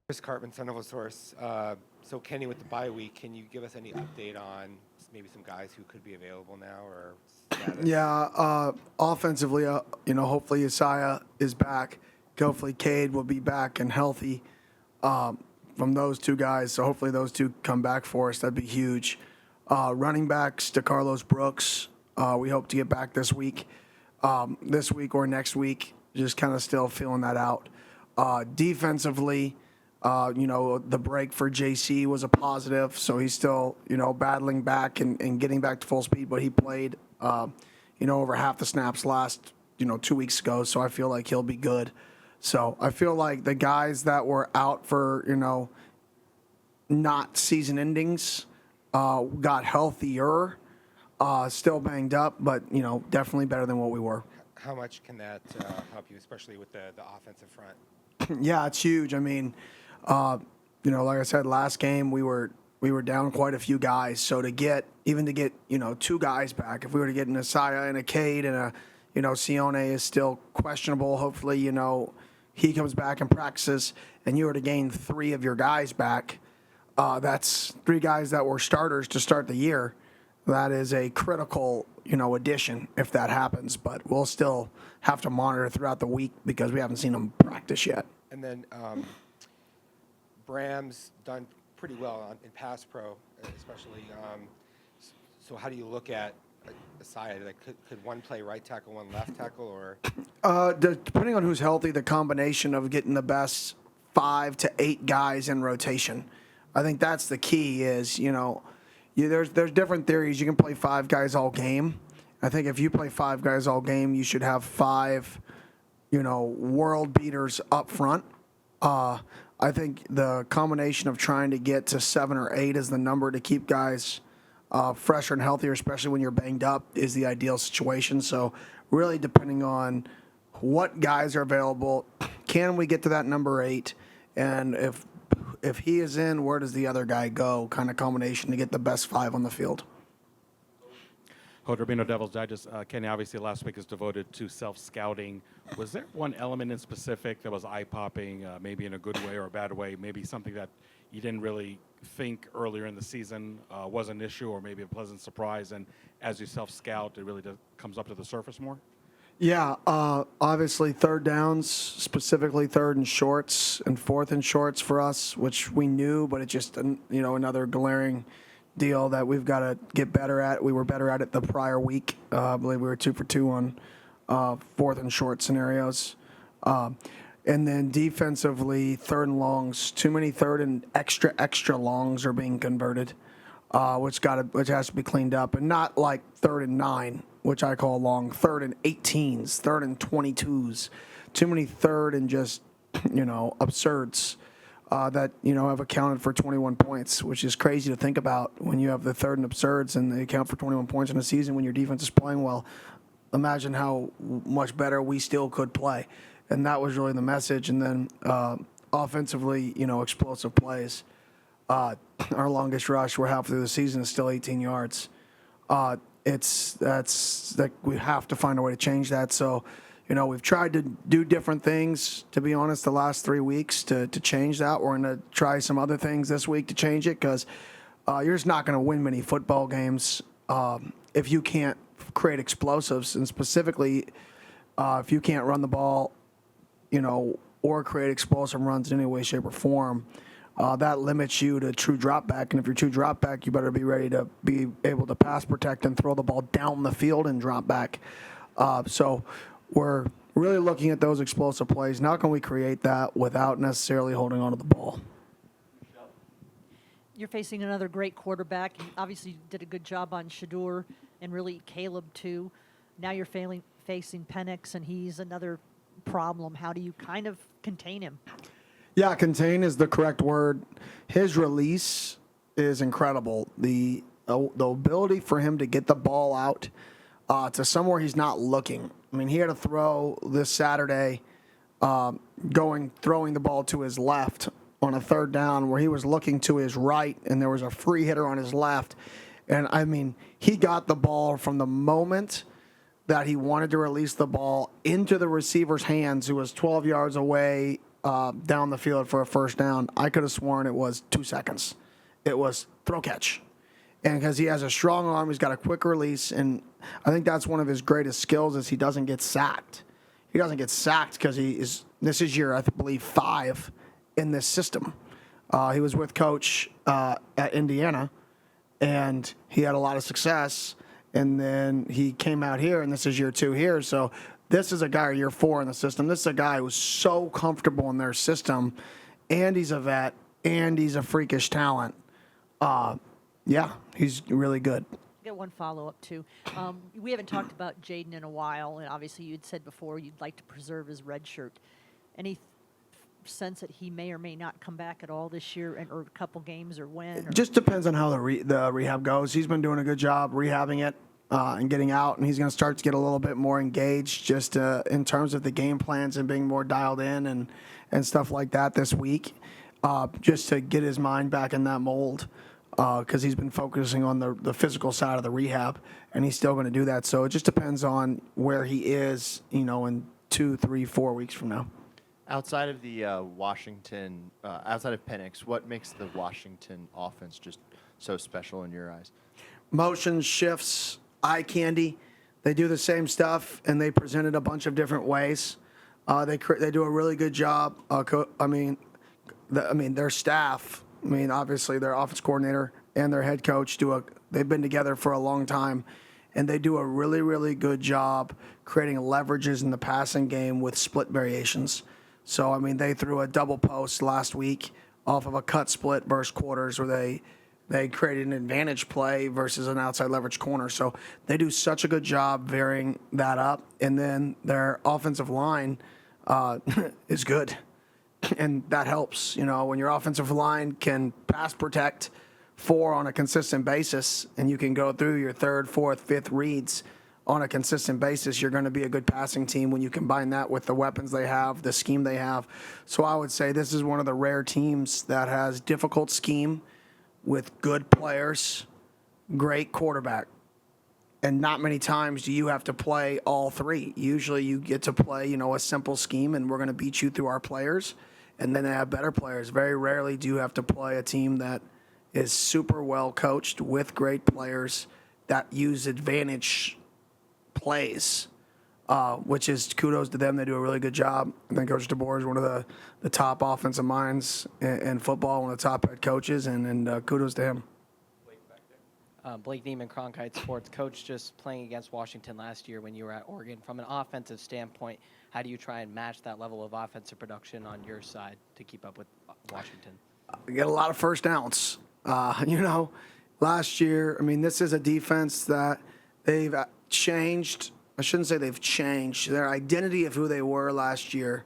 Chris Cartman, Son of a Source. So Kenny, with the bye week, can you give us any update on maybe some guys who could be available now or status? Yeah, offensively, hopefully Isaiah is back. Hopefully Cade will be back and healthy from those two guys. So hopefully those two come back for us. That'd be huge. Running backs to Carlos Brooks. We hope to get back this week or next week. Just kind of still feeling that out. Defensively, the break for JC was a positive, so he's still, battling back and getting back to full speed, but he played, over half the snaps last, 2 weeks ago, so I feel like he'll be good. So I feel like the guys that were out for, not season endings got healthier, still banged up, but, definitely better than what we were. How much can that help you, especially with the offensive front? Yeah, it's huge. I mean, like I said, last game we were down quite a few guys. So to get two guys back, if we were to get an Isaiah and a Cade and a Sione is still questionable. Hopefully, he comes back and practices, and you were to gain three of your guys back. That's three guys that were starters to start the year. That is a critical, addition if that happens. But we'll still have to monitor throughout the week because we haven't seen them practice yet. And then Bram's done pretty well in pass pro, especially. So how do you look at Isaiah? Like, could one play right tackle, one left tackle, or? Depending on who's healthy, the combination of getting the best 5 to 8 guys in rotation. I think that's the key. Is there's different theories. You can play 5 guys all game. I think if you play 5 guys all game, you should have 5, world beaters up front. I think the combination of trying to get to 7 or 8 is the number to keep guys fresher and healthier, especially when you're banged up, is the ideal situation. So really depending on what guys are available, can we get to that number 8? And if he is in, where does the other guy go? Kind of combination to get the best 5 on the field. Coach Rubino, Devils Digest. Kenny, obviously last week is devoted to self-scouting. Was there one element in specific that was eye-popping, maybe in a good way or a bad way, maybe something that you didn't really think earlier in the season was an issue or maybe a pleasant surprise, and as you self-scout, it really comes up to the surface more? Yeah, obviously third downs, specifically third and shorts and fourth and shorts for us, which we knew, but it's just, another glaring deal that we've got to get better at. We were better at it the prior week. I believe we were 2 for 2 on fourth and short scenarios. And then defensively, third and longs, too many third and extra longs are being converted, which has to be cleaned up, and not like third and 9, which I call long, third and 18s, third and 22s. Too many third and just, absurds. That have accounted for 21 points, which is crazy to think about when you have the third and absurds and they account for 21 points in a season when your defense is playing well. Imagine how much better we still could play, and that was really the message. And then offensively, explosive plays. Our longest rush, we're half through the season, is still 18 yards. That's like we have to find a way to change that. So. We've tried to do different things, to be honest, the last 3 weeks to change that. We're going to try some other things this week to change it because you're just not going to win many football games if you can't create explosives. And specifically, if you can't run the ball, or create explosive runs in any way, shape, or form, that limits you to true drop back. And if you're true drop back, you better be ready to be able to pass protect and throw the ball down the field and drop back. So we're really looking at those explosive plays. Now, how can we create that without necessarily holding on to the ball? You're facing another great quarterback. You obviously did a good job on Shador and really Caleb, too. Now you're facing Penix, and he's another problem. How do you kind of contain him? Yeah, contain is the correct word. His release is incredible. The ability for him to get the ball out to somewhere he's not looking. I mean, he had to throw this Saturday, throwing the ball to his left on a third down where he was looking to his right and there was a free hitter on his left. And, I mean, he got the ball from the moment that he wanted to release the ball into the receiver's hands, who was 12 yards away down the field for a first down, I could have sworn it was 2 seconds. It was throw catch. And because he has a strong arm, he's got a quick release, and I think that's one of his greatest skills is he doesn't get sacked. He doesn't get sacked because this is year, I believe, 5 in this system. He was with Coach at Indiana, and he had a lot of success. And then he came out here, and this is year 2 here. So this is a guy, year 4 in the system. This is a guy who's so comfortable in their system, and he's a vet, and he's a freakish talent. Yeah, he's really good. Get one follow-up, too. We haven't talked about Jaden in a while, and obviously you'd said before you'd like to preserve his red shirt. Any sense that he may or may not come back at all this year, or a couple games, or when? Or? It just depends on how the rehab goes. He's been doing a good job rehabbing it and getting out, and he's going to start to get a little bit more engaged just in terms of the game plans and being more dialed in and stuff like that this week, just to get his mind back in that mold. Because he's been focusing on the physical side of the rehab, and he's still going to do that. So it just depends on where he is, in 2, 3, 4 weeks from now. Outside of the Washington, outside of Penix, what makes the Washington offense just so special in your eyes? Motion, shifts, eye candy. They do the same stuff, and they present it a bunch of different ways. They do a really good job. Their staff. Obviously, their offense coordinator and their head coach they've been together for a long time, and they do a really, really good job creating leverages in the passing game with split variations. So, they threw a double post last week off of a cut split versus quarters where they created an advantage play versus an outside leverage corner. So they do such a good job varying that up, and then their offensive line is good. And that helps, when your offensive line can pass protect 4 on a consistent basis, and you can go through your 3rd, 4th, 5th reads on a consistent basis, you're going to be a good passing team when you combine that with the weapons they have, the scheme they have. So I would say this is one of the rare teams that has difficult scheme with good players, great quarterback. And not many times do you have to play all 3. Usually you get to play, a simple scheme, and we're going to beat you through our players. And then they have better players. Very rarely do you have to play a team that is super well coached with great players that use advantage plays, which is kudos to them. They do a really good job. I think Coach DeBoer is one of the top offensive minds in football, one of the top head coaches, and kudos to him. Blake Neiman, Cronkite Sports. Coach, just playing against Washington last year when you were at Oregon, from an offensive standpoint, how do you try and match that level of offensive production on your side to keep up with Washington? We get a lot of first downs. Last year, this is a defense that they've changed. I shouldn't say they've changed. Their identity of who they were last year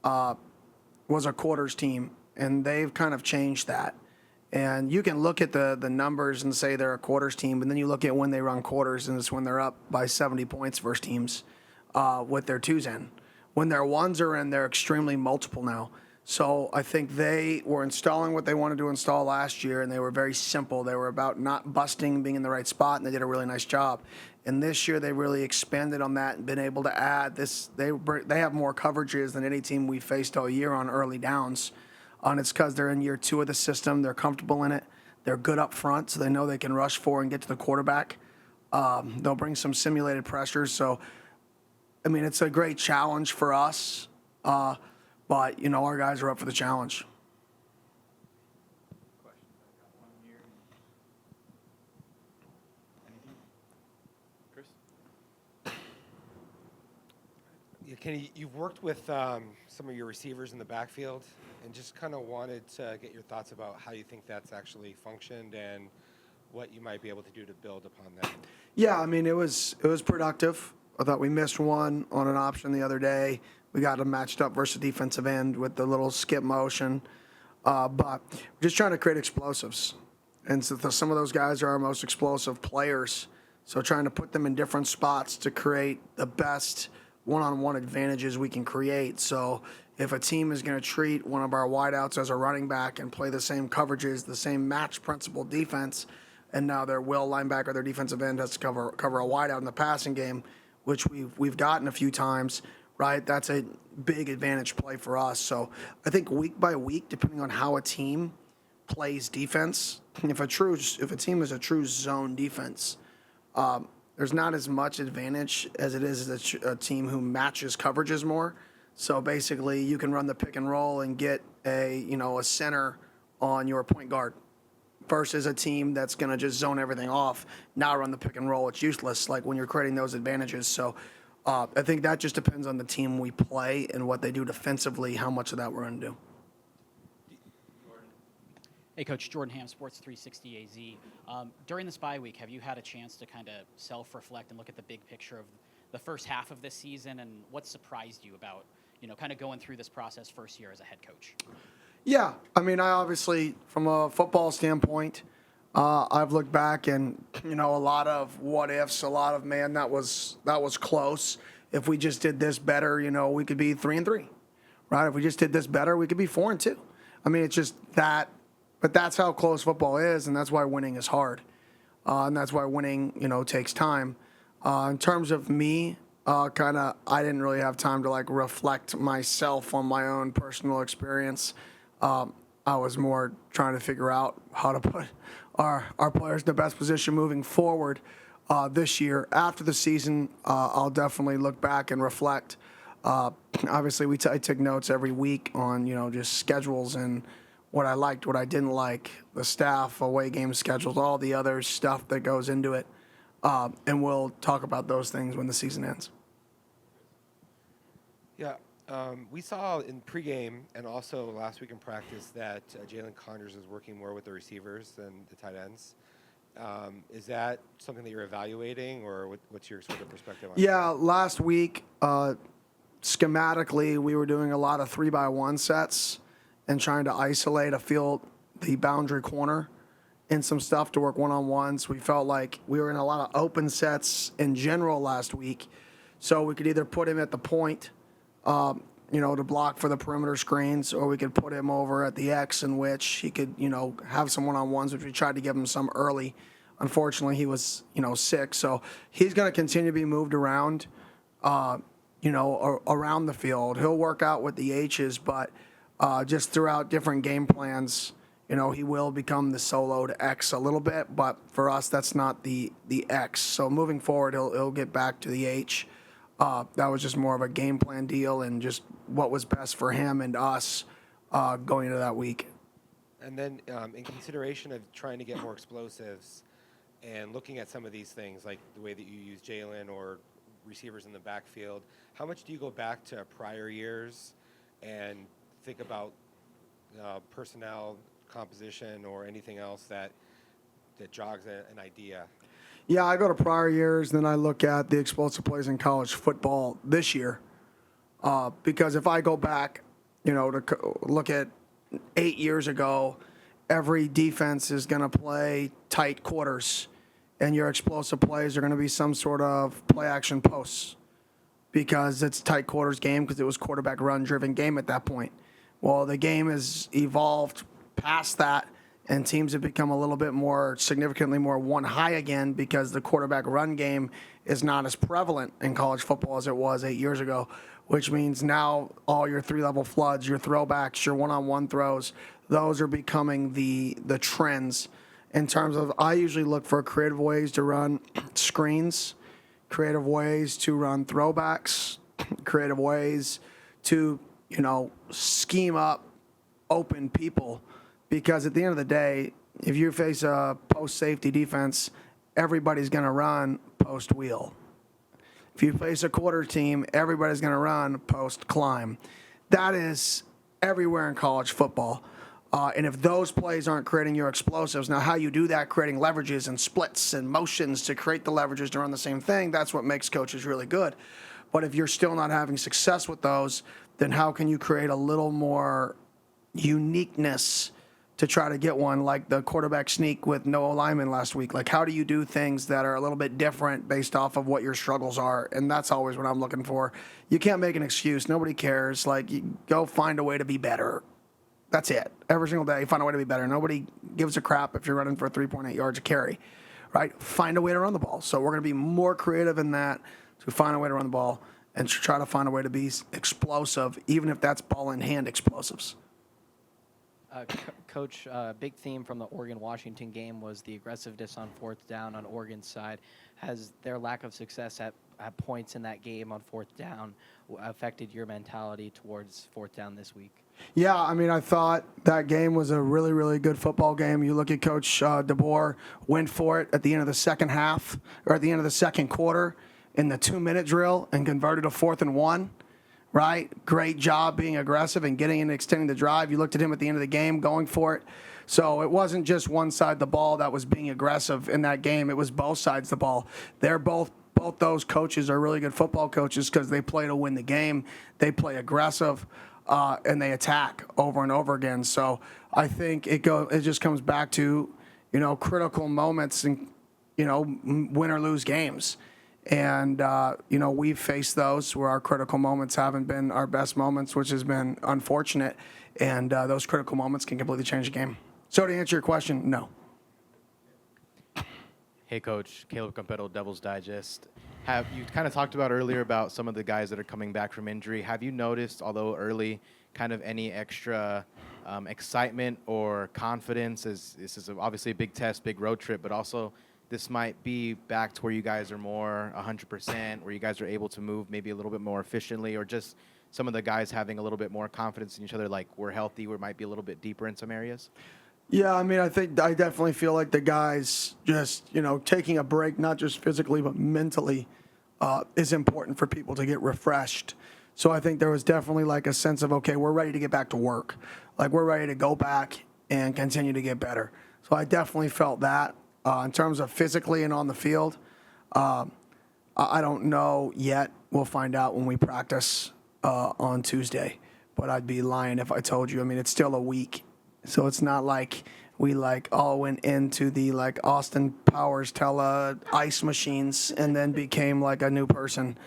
was a quarters team, and they've kind of changed that. And you can look at the numbers and say they're a quarters team, but then you look at when they run quarters, and it's when they're up by 70 points versus teams with their 2s in. When their 1s are in, they're extremely multiple now. So I think they were installing what they wanted to install last year, and they were very simple. They were about not busting, being in the right spot, and they did a really nice job. And this year they really expanded on that and been able to add this. They have more coverages than any team we faced all year on early downs. And it's because they're in year 2 of the system. They're comfortable in it. They're good up front, so they know they can rush 4 and get to the quarterback. They'll bring some simulated pressures. So, it's a great challenge for us. But, our guys are up for the challenge. Yeah, Kenny, you've worked with some of your receivers in the backfield, and just kind of wanted to get your thoughts about how you think that's actually functioned and what you might be able to do to build upon that. Yeah, it was productive. I thought we missed one on an option the other day. We got them matched up versus defensive end with the little skip motion. But we're just trying to create explosives. And so some of those guys are our most explosive players. So trying to put them in different spots to create the best one-on-one advantages we can create. So if a team is going to treat one of our wideouts as a running back and play the same coverages, the same match principle defense, and now their will linebacker, their defensive end has to cover a wideout in the passing game, which we've gotten a few times, right? That's a big advantage play for us. So I think week by week, depending on how a team plays defense, if a team is a true zone defense, there's not as much advantage as it is as a team who matches coverages more. So basically, you can run the pick and roll and get a center on your point guard versus a team that's going to just zone everything off, not run the pick and roll. It's useless, like when you're creating those advantages. So I think that just depends on the team we play and what they do defensively, how much of that we're going to do. Hey, Coach, Jordan Ham, Sports 360 AZ. During this bye week, have you had a chance to kind of self-reflect and look at the big picture of the first half of this season, and what surprised you about, kind of going through this process first year as a head coach? Yeah, I mean, I obviously, from a football standpoint, I've looked back and a lot of what ifs, a lot of man, that was close. If we just did this better, we could be 3-3, right? If we just did this better, we could be 4-2. I mean, it's just that, but that's how close football is, and that's why winning is hard, and that's why winning, takes time. In terms of me, I didn't really have time to reflect myself on my own personal experience. I was more trying to figure out how to put our players in the best position moving forward this year. After the season, I'll definitely look back and reflect. Obviously, I take notes every week on just schedules and what I liked, what I didn't like, the staff, away game schedules, all the other stuff that goes into it. And we'll talk about those things when the season ends. Yeah, we saw in pregame and also last week in practice that Jalen Connors is working more with the receivers than the tight ends. Is that something that you're evaluating, or what's your sort of perspective on Yeah, last week, schematically, we were doing a lot of 3-by-1 sets and trying to isolate the boundary corner and some stuff to work one-on-ones. We felt like we were in a lot of open sets in general last week, so we could either put him at the point, to block for the perimeter screens, or we could put him over at the X, in which he could, have some one-on-ones, which we tried to give him some early. Unfortunately, he was, sick, so he's going to continue to be moved around, around the field. He'll work out with the H's, but just throughout different game plans, he will become the soloed X a little bit, but for us, that's not the X. So moving forward, he'll get back to the H. That was just more of a game plan deal and just what was best for him and us going into that week. And then in consideration of trying to get more explosives and looking at some of these things, like the way that you use Jalen or receivers in the backfield, how much do you go back to prior years and think about personnel composition or anything else that jogs an idea? Yeah, I go to prior years, then I look at the explosive plays in college football this year. Because if I go back, to look at 8 years ago, every defense is going to play tight quarters, and your explosive plays are going to be some sort of play-action posts because it's a tight quarters game because it was quarterback run-driven game at that point. Well, the game has evolved past that, and teams have become a little bit more, significantly more one high again because the quarterback run game is not as prevalent in college football as it was 8 years ago, which means now all your 3-level floods, your throwbacks, your one-on-one throws, those are becoming the trends in terms of I usually look for creative ways to run screens, creative ways to run throwbacks, creative ways to, scheme up open people. Because at the end of the day, if you face a post-safety defense, everybody's going to run post-wheel. If you face a quarter team, everybody's going to run post-climb. That is everywhere in college football. And if those plays aren't creating your explosives, now how you do that, creating leverages and splits and motions to create the leverages to run the same thing, that's what makes coaches really good. But if you're still not having success with those, then how can you create a little more uniqueness to try to get one, like the quarterback sneak with no lineman last week? Like, how do you do things that are a little bit different based off of what your struggles are? And that's always what I'm looking for. You can't make an excuse. Nobody cares. Like, you go find a way to be better. That's it. Every single day, find a way to be better. Nobody gives a crap if you're running for 3.8 yards a carry, right? Find a way to run the ball. So we're going to be more creative in that to find a way to run the ball. and try to find a way to be explosive, even if that's ball in hand explosives. Coach, big theme from the Oregon-Washington game was the aggressiveness on fourth down on Oregon's side. Has their lack of success at points in that game on fourth down affected your mentality towards fourth down this week? Yeah, I mean, I thought that game was a really, really good football game. You look at Coach DeBoer went for it at the end of the second half, or at the end of the second quarter in the 2-minute drill and converted a 4th and 1. Right? Great job being aggressive and getting and extending the drive. You looked at him at the end of the game going for it. So it wasn't just one side of the ball that was being aggressive in that game. It was both sides of the ball. They're both those coaches are really good football coaches because they play to win the game. They play aggressive, and they attack over and over again. So I think it just comes back to, critical moments and, win or lose games. And, we've faced those where our critical moments haven't been our best moments, which has been unfortunate. And those critical moments can completely change the game. So to answer your question, no. Hey, Coach. Caleb Campetto, Devil's Digest. You kind of talked about earlier about some of the guys that are coming back from injury. Have you noticed, although early, kind of any extra excitement or confidence? As this is obviously a big test, big road trip, but also this might be back to where you guys are more 100%, where you guys are able to move maybe a little bit more efficiently, or just some of the guys having a little bit more confidence in each other, like we're healthy, we might be a little bit deeper in some areas? Yeah, I mean, I definitely feel like the guys just, taking a break, not just physically, but mentally, is important for people to get refreshed. So I think there was definitely like a sense of, okay, we're ready to get back to work. Like we're ready to go back and continue to get better. So I definitely felt that. In terms of physically and on the field, I don't know yet. We'll find out when we practice on Tuesday. But I'd be lying if I told you. I mean, it's still a week. So it's not like we all went into the Austin Powers ice machines and then became like a new person.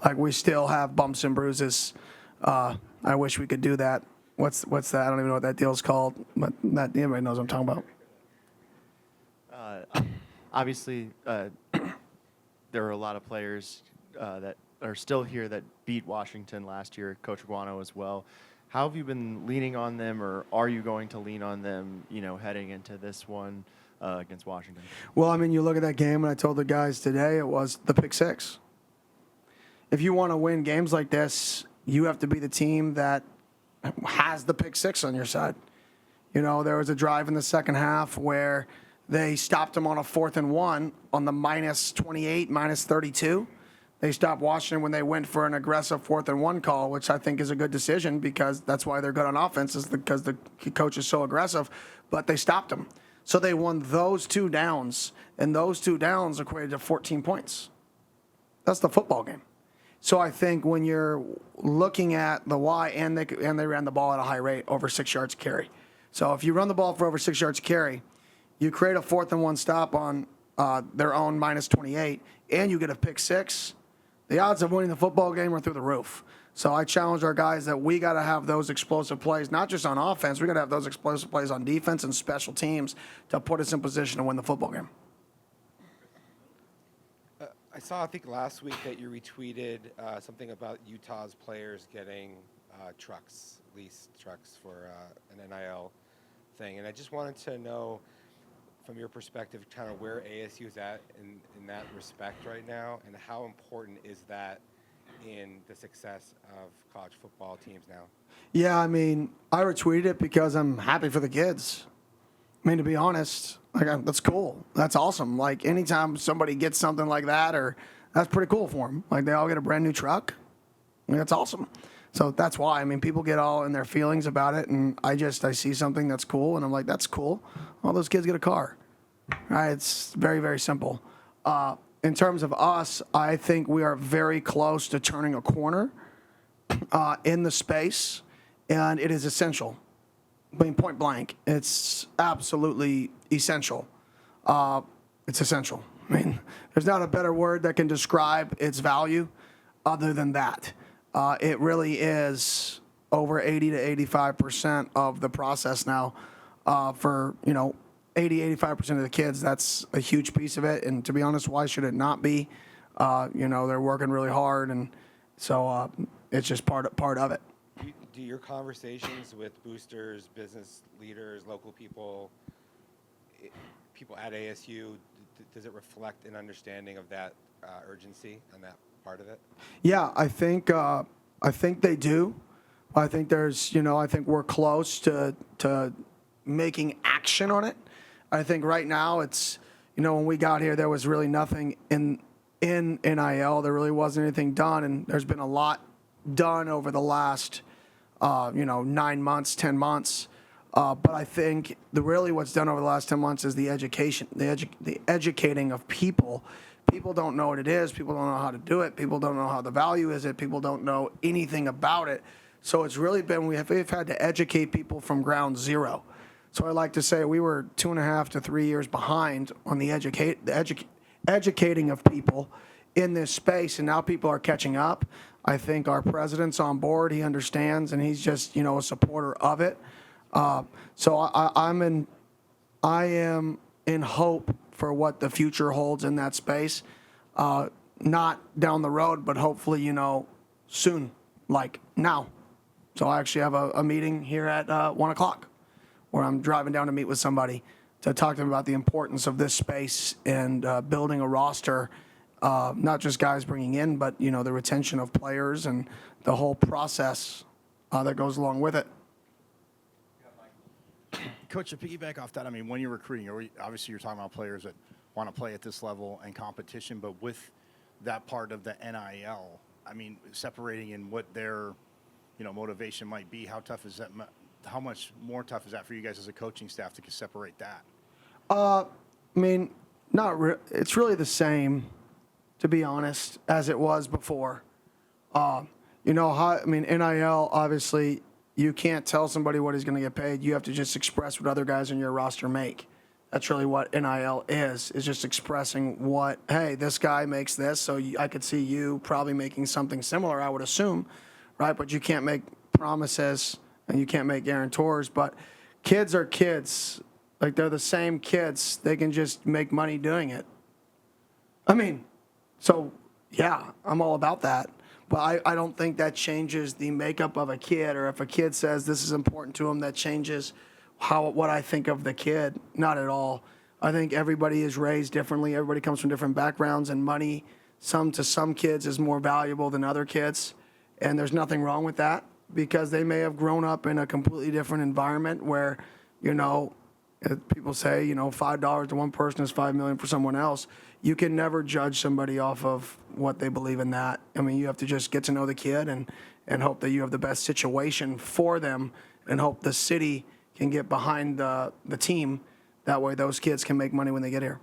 Like we still have bumps and bruises. I wish we could do that. What's that? I don't even know what that deal's called, but everybody knows what I'm talking about. Obviously, there are a lot of players that are still here that beat Washington last year, Coach Guano as well. How have you been leaning on them, or are you going to lean on them, heading into this one against Washington? Well, I mean, you look at that game, and I told the guys today it was the pick six. If you want to win games like this, you have to be the team that has the pick six on your side. There was a drive in the second half where they stopped them on a 4th and 1 on the -28, -32. They stopped Washington when they went for an aggressive 4th and 1 call, which I think is a good decision because that's why they're good on offense, is because the coach is so aggressive. But they stopped them. So they won those 2 downs, and those 2 downs equated to 14 points. That's the football game. So I think when you're looking at the why, and they ran the ball at a high rate, over 6 yards carry. So if you run the ball for over 6 yards carry, you create a 4th and 1 stop on their own -28, and you get a pick six, the odds of winning the football game are through the roof. So I challenge our guys that we got to have those explosive plays, not just on offense. We got to have those explosive plays on defense and special teams to put us in position to win the football game. I saw, I think last week that you retweeted something about Utah's players getting leased trucks for an NIL thing. And I just wanted to know, from your perspective, kind of where ASU is at in that respect right now, and how important is that in the success of college football teams now? Yeah, I mean, I retweeted it because I'm happy for the kids. I mean, to be honest, that's cool. That's awesome. Like, anytime somebody gets something like that, that's pretty cool for them. Like, they all get a brand new truck. I mean, that's awesome. So that's why. I mean, people get all in their feelings about it, and I see something that's cool, and I'm like, that's cool. All those kids get a car. Right? It's very, very simple. In terms of us, I think we are very close to turning a corner in the space, and it is essential. I mean, point blank, it's absolutely essential. It's essential. I mean, there's not a better word that can describe its value other than that. It really is over 80 to 85% of the process now for, 80-85% of the kids. That's a huge piece of it. And to be honest, why should it not be? They're working really hard, and So it's just part of it. Do your conversations with boosters, business leaders, local people, people at ASU, does it reflect an understanding of that urgency and that part of it? Yeah, I think they do. I think there's, I think we're close to making action on it. I think right now it's, when we got here, there was really nothing in NIL. There really wasn't anything done, and there's been a lot done over the last, 9 months, 10 months. But I think really what's done over the last 10 months is the education, the educating of people. People don't know what it is. People don't know how to do it. People don't know how the value is it. People don't know anything about it. So it's really been, we've had to educate people from ground zero. So I like to say we were 2.5 to 3 years behind on the educating of people in this space, and now people are catching up. I think our president's on board. He understands, and he's just, a supporter of it. So I am in hope for what the future holds in that space. Not down the road, but hopefully, soon, like now. So I actually have a meeting here at 1 o'clock where I'm driving down to meet with somebody to talk to them about the importance of this space and building a roster, not just guys bringing in, but, the retention of players and the whole process that goes along with it. Coach, to piggyback off that, I mean, when you're recruiting, obviously you're talking about players that want to play at this level and competition, but with that part of the NIL, I mean, separating in what their, motivation might be, how tough is that? How much more tough is that for you guys as a coaching staff to separate that? I mean, it's really the same, to be honest, as it was before. NIL, obviously, you can't tell somebody what he's going to get paid. You have to just express what other guys on your roster make. That's really what NIL is just expressing what, hey, this guy makes this, so I could see you probably making something similar, I would assume, right? But you can't make promises and you can't make guarantors. But kids are kids. Like, they're the same kids. They can just make money doing it. So, yeah, I'm all about that. But I don't think that changes the makeup of a kid, or if a kid says this is important to him, that changes what I think of the kid. Not at all. I think everybody is raised differently. Everybody comes from different backgrounds, and money, to some kids, is more valuable than other kids. And there's nothing wrong with that, because they may have grown up in a completely different environment where, people say, $5 to one person is $5 million for someone else. You can never judge somebody off of what they believe in that. You have to just get to know the kid and hope that you have the best situation for them, and hope the city can get behind the team. That way those kids can make money when they get here.